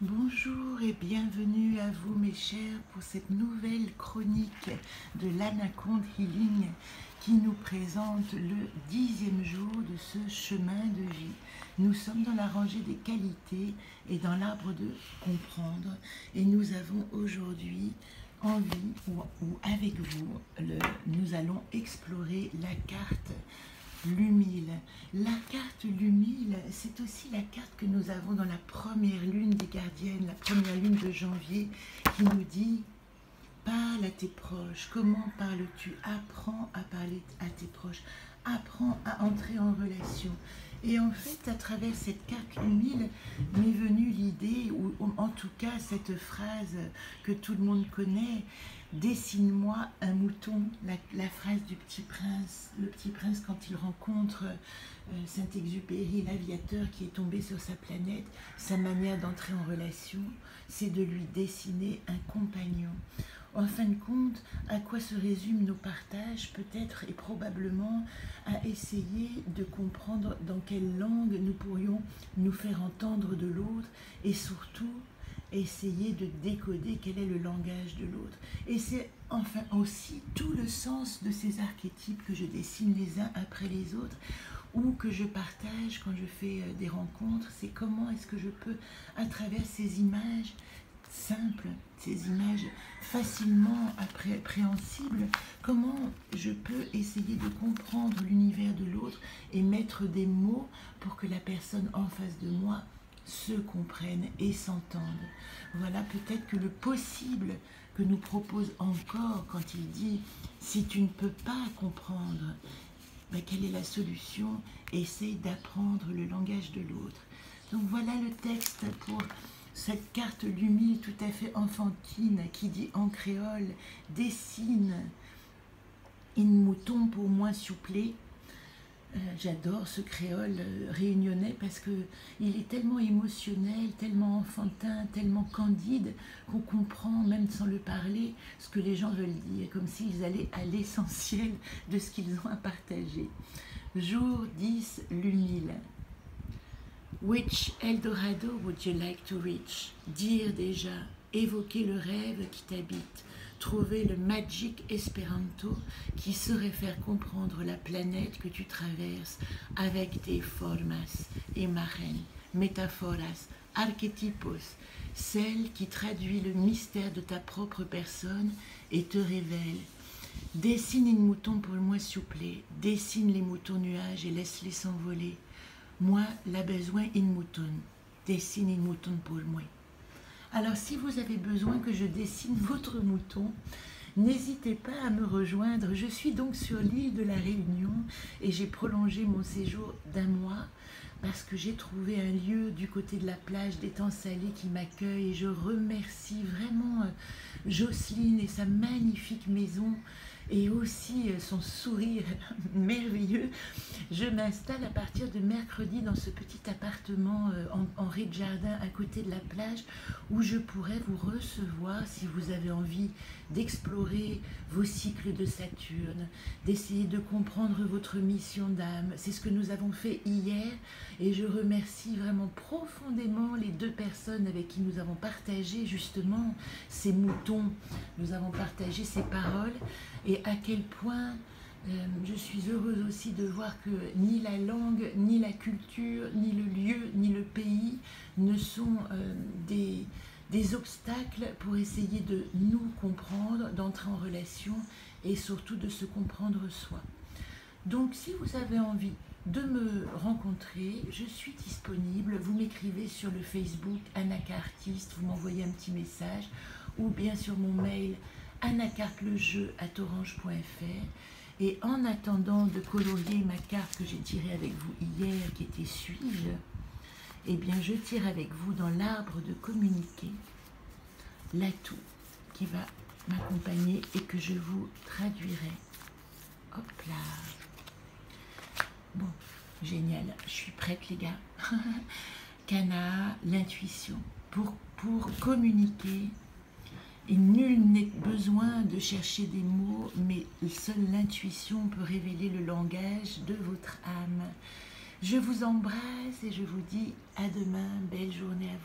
Bonjour et bienvenue à vous mes chers pour cette nouvelle chronique de l'Anaconde Healing qui nous présente le 10e jour de ce chemin de vie. Nous sommes dans la rangée des qualités et dans l'arbre de comprendre et nous avons aujourd'hui envie ou avec vous, nous allons explorer la carte L'humile. La carte l'humile, c'est aussi la carte que nous avons dans la première lune des gardiennes, la première lune de janvier, qui nous dit « Parle à tes proches. Comment parles-tu? Apprends à parler à tes proches. Apprends à entrer en relation. » Et en fait, à travers cette carte humile, m'est venue l'idée, ou en tout cas cette phrase que tout le monde connaît, « Dessine-moi un mouton », la phrase du Petit Prince. Le Petit Prince, quand il rencontre Saint-Exupéry, l'aviateur qui est tombé sur sa planète, sa manière d'entrer en relation, c'est de lui dessiner un compagnon. En fin de compte, à quoi se résument nos partages? Peut-être et probablement à essayer de comprendre dans quelle langue nous pourrions nous faire entendre de l'autre et surtout essayer de décoder quel est le langage de l'autre. Et c'est enfin aussi tout le sens de ces archétypes que je dessine les uns après les autres ou que je partage quand je fais des rencontres. C'est comment est-ce que je peux, à travers ces images simples, ces images facilement appréhensibles, comment je peux essayer de comprendre l'univers de l'autre et mettre des mots pour que la personne en face de moi se comprenne et s'entende. Voilà peut-être que le possible que nous propose encore quand il dit « si tu ne peux pas comprendre », ben, quelle est la solution? Essaye d'apprendre le langage de l'autre. Donc voilà le texte pour cette carte l'humile tout à fait enfantine qui dit en créole « Dessine une mouton pour moi souplé ». J'adore ce créole réunionnais parce qu'il est tellement émotionnel, tellement enfantin, tellement candide qu'on comprend, même sans le parler, ce que les gens veulent dire, comme s'ils allaient à l'essentiel de ce qu'ils ont à partager. Jour 10, l'humile. Which Eldorado would you like to reach? Dire déjà, évoquer le rêve qui t'habite, trouver le magic espéranto qui saurait faire comprendre la planète que tu traverses avec tes formas, imagen, métaphoras, archétypos, celle qui traduit le mystère de ta propre personne et te révèle. Dessine une mouton pour moi souplé, dessine les moutons nuages et laisse-les s'envoler. Moi, la besoin une mouton, dessine une mouton pour moi. Alors, si vous avez besoin que je dessine votre mouton, n'hésitez pas à me rejoindre. Je suis donc sur l'île de la Réunion et j'ai prolongé mon séjour d'1 mois parce que j'ai trouvé un lieu du côté de la plage d'Étang Salé qui m'accueille et je remercie vraiment Jocelyne et sa magnifique maison et aussi son sourire merveilleux. Je m'installe à partir de mercredi dans ce petit appartement en rez-de-jardin à côté de la plage où je pourrais vous recevoir si vous avez envie d'explorer vos cycles de Saturne, d'essayer de comprendre votre mission d'âme. C'est ce que nous avons fait hier et je remercie vraiment profondément les 2 personnes avec qui nous avons partagé justement ces moutons. Nous avons partagé ces paroles et à quel point je suis heureuse aussi de voir que ni la langue, ni la culture, ni le lieu, ni le pays ne sont des obstacles pour essayer de nous comprendre, d'entrer en relation et surtout de se comprendre soi. Donc si vous avez envie de me rencontrer, je suis disponible, vous m'écrivez sur le Facebook Anaka Artiste, vous m'envoyez un petit message ou bien sur mon mail anacartelejeu@orange.fr. Et en attendant de colorier ma carte que j'ai tirée avec vous hier, qui était Suis-je, eh bien je tire avec vous dans l'arbre de communiquer l'atout qui va m'accompagner et que je vous traduirai. Hop là. Bon, génial, je suis prête les gars. Cana, l'intuition. Pour communiquer, et nul n'est besoin de chercher des mots, mais seule l'intuition peut révéler le langage de votre âme. Je vous embrasse et je vous dis à demain, belle journée à vous.